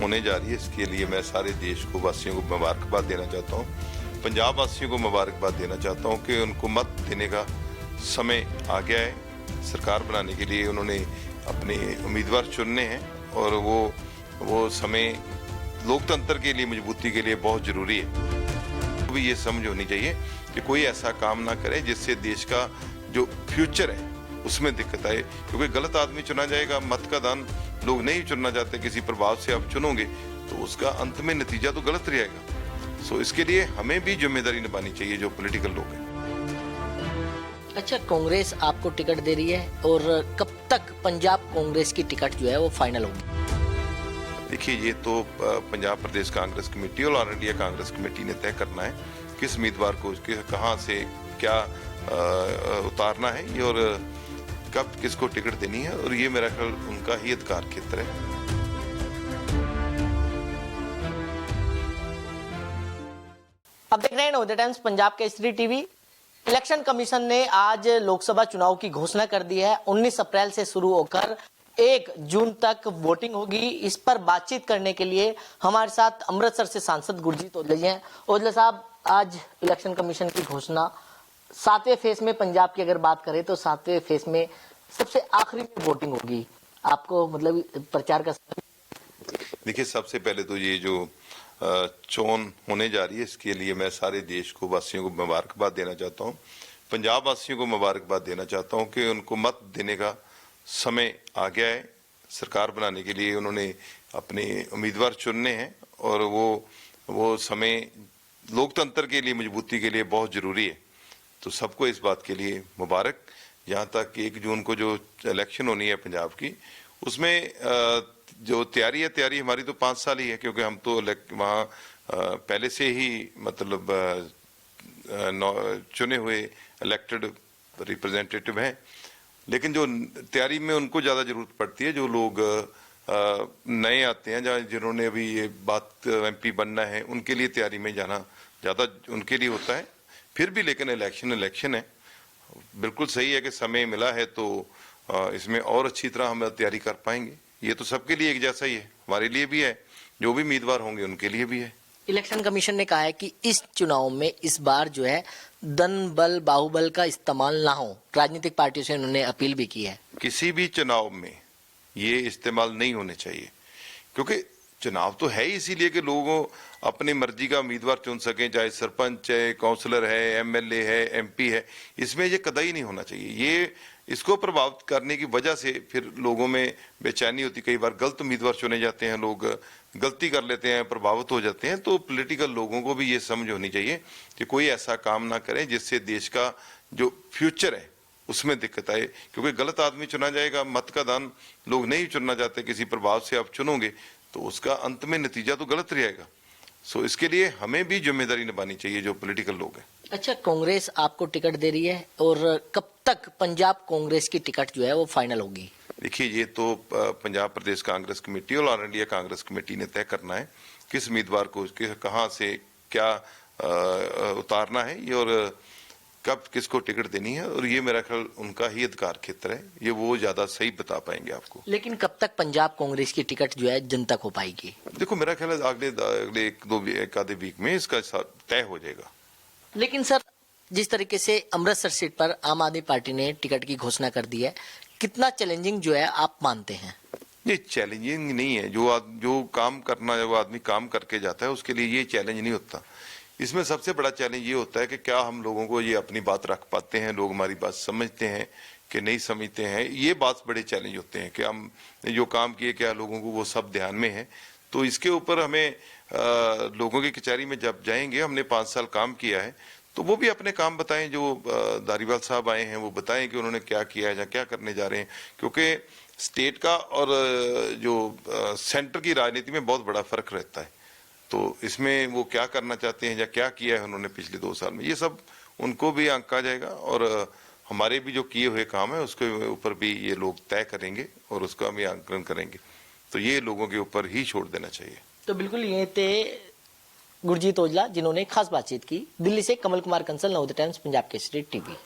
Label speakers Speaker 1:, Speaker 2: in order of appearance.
Speaker 1: होने जा रही है, इसके लिए मैं सारे देश को वासियों को मुबारकबाद देना चाहता हूँ। पंजाब वासियों को मुबारकबाद देना चाहता हूँ कि उनको मत देने का समय आ गया है। सरकार बनाने के लिए उन्होंने अपने उम्मीदवार चुनने हैं और वो समय लोकतंत्र के लिए, मजबूती के लिए बहुत जरूरी है। तो भी ये समझ होनी चाहिए कि कोई ऐसा काम ना करे जिससे देश का जो फ्यूचर है उसमें दिक्कत आए, क्योंकि गलत आदमी चुना जाएगा। मत का दान लोग नहीं चुनना चाहते, किसी प्रभाव से आप चुनोगे तो उसका अंत में नतीजा तो गलत रहेगा। सो इसके लिए हमें भी जिम्मेदारी निभानी चाहिए जो पॉलिटिकल लोग हैं।
Speaker 2: अच्छा, कांग्रेस आपको टिकट दे रही है और कब तक पंजाब कांग्रेस की टिकट जो है वो फाइनल होगी?
Speaker 1: देखिए, ये तो पंजाब प्रदेश कांग्रेस कमेटी और ऑल इंडिया कांग्रेस कमेटी ने तय करना है किस उम्मीदवार को कहाँ से क्या उतारना है ये, और कब किसको टिकट देनी है, और ये मेरा ख्याल उनका ही अधिकार क्षेत्र है।
Speaker 2: अब देख रहे हैं Navodaya times Punjab Kesari TV. Election commission ने आज लोकसभा चुनाव की घोषणा कर दी है। 19 अप्रैल से शुरू होकर 1 जून तक वोटिंग होगी। इस पर बातचीत करने के लिए हमारे साथ अमृतसर से सांसद गुरजीत औजला जी हैं। औजला साहब, आज इलेक्शन कमीशन की घोषणा 7वें फेज में पंजाब की अगर बात करें तो 7वें फेज में सबसे आखिरी में वोटिंग होगी। आपको मतलब प्रचार का
Speaker 1: देखिए, सबसे पहले तो ये जो चोन होने जा रही है, इसके लिए मैं सारे देश को वासियों को मुबारकबाद देना चाहता हूँ। पंजाब वासियों को मुबारकबाद देना चाहता हूँ कि उनको मत देने का समय आ गया है। सरकार बनाने के लिए उन्होंने अपने उम्मीदवार चुनने हैं और वो समय लोकतंत्र के लिए, मजबूती के लिए बहुत जरूरी है। तो सबको इस बात के लिए मुबारक। यहाँ तक 1 जून को जो इलेक्शन होनी है पंजाब की, उसमें जो तैयारी हमारी तो 5 साल ही है, क्योंकि हम तो वहाँ पहले से ही मतलब चुने हुए इलेक्टेड रिप्रेजेंटेटिव हैं। लेकिन जो तैयारी में उनको ज़्यादा जरूरत पड़ती है, जो लोग नए आते हैं, जिन्होंने अभी ये बात MP बनना है, उनके लिए तैयारी में जाना ज़्यादा उनके लिए होता है। फिर भी लेकिन इलेक्शन है, बिल्कुल सही है कि समय मिला है तो इसमें और अच्छी तरह हम तैयारी कर पाएंगे। ये तो सबके लिए एक जैसा ही है, हमारे लिए भी है, जो भी उम्मीदवार होंगे उनके लिए भी है।
Speaker 2: इलेक्शन कमीशन ने कहा है कि इस चुनाव में इस बार जो है धन बल बाहुबल का इस्तेमाल ना हो। राजनीतिक पार्टियों से उन्होंने अपील भी की है। किसी भी
Speaker 1: चुनाव में ये इस्तेमाल नहीं होने चाहिए, क्योंकि चुनाव तो है इसीलिए कि लोगों अपनी मर्जी का उम्मीदवार चुन सकें, चाहे सरपंच है, काउंसलर है, MLA है, MP है। इसमें ये कतई नहीं होना चाहिए। ये इसको प्रभावित करने की वजह से फिर लोगों में बेचैनी होती, कई बार गलत उम्मीदवार चुने जाते हैं, लोग गलती कर लेते हैं, प्रभावित हो जाते हैं। तो पॉलिटिकल लोगों को भी ये समझ होनी चाहिए कि कोई ऐसा काम ना करें जिससे देश का जो फ्यूचर है उसमें दिक्कत आए, क्योंकि गलत आदमी चुना जाएगा। मत का दान लोग नहीं चुनना चाहते, किसी प्रभाव से आप चुनोगे तो उसका अंत में नतीजा तो गलत रहेगा। सो इसके लिए हमें भी जिम्मेदारी निभानी चाहिए जो पॉलिटिकल लोग हैं।
Speaker 2: अच्छा, कांग्रेस आपको टिकट दे रही है और कब तक पंजाब कांग्रेस की टिकट जो है वो फाइनल होगी?
Speaker 1: देखिए, ये तो पंजाब प्रदेश कांग्रेस कमेटी और ऑल इंडिया कांग्रेस कमेटी ने तय करना है किस उम्मीदवार को कहाँ से क्या उतारना है ये, और कब किसको टिकट देनी है, और ये मेरा ख्याल उनका ही अधिकार क्षेत्र है। ये वो ज्यादा सही बता पाएंगे आपको।
Speaker 2: लेकिन कब तक पंजाब कांग्रेस की टिकट जो है जन तक हो पाएगी?
Speaker 1: देखो, मेरा ख्याल है अगले एक आधे वीक में इसका तय हो जाएगा।
Speaker 2: लेकिन सर, जिस तरीके से अमृतसर सीट पर आम आदमी पार्टी ने टिकट की घोषणा कर दी है, कितना चैलेंजिंग जो है आप मानते हैं?
Speaker 1: ये चैलेंजिंग नहीं है। जो काम करना है, वो आदमी काम करके जाता है, उसके लिए ये चैलेंज नहीं होता। इसमें सबसे बड़ा चैलेंज ये होता है कि क्या हम लोगों को ये अपनी बात रख पाते हैं, लोग हमारी बात समझते हैं कि नहीं समझते हैं। ये बात बड़े चैलेंज होते हैं कि हम जो काम किए क्या लोगों को वो सब ध्यान में है। तो इसके ऊपर हमें लोगों की कचहरी में जब जाएंगे, हमने 5 साल काम किया है, तो वो भी अपने काम बताएं। जो धारीवाल साहब आए हैं वो बताएं कि उन्होंने क्या किया है या क्या करने जा रहे हैं, क्योंकि स्टेट का और जो सेंटर की राजनीति में बहुत बड़ा फर्क रहता है। तो इसमें वो क्या करना चाहते हैं या क्या किया है उन्होंने पिछले 2 साल में, ये सब उनको भी आंका जाएगा, और हमारे भी जो किए हुए काम है उसके ऊपर भी ये लोग तय करेंगे और उसका भी आंकलन करेंगे। तो ये लोगों के ऊपर ही छोड़ देना चाहिए।
Speaker 2: तो बिल्कुल ये थे गुरजीत औजला, जिन्होंने खास बातचीत की। दिल्ली से कमल कुमार कंसल, नवोदय टाइम्स पंजाब केसरी टीवी।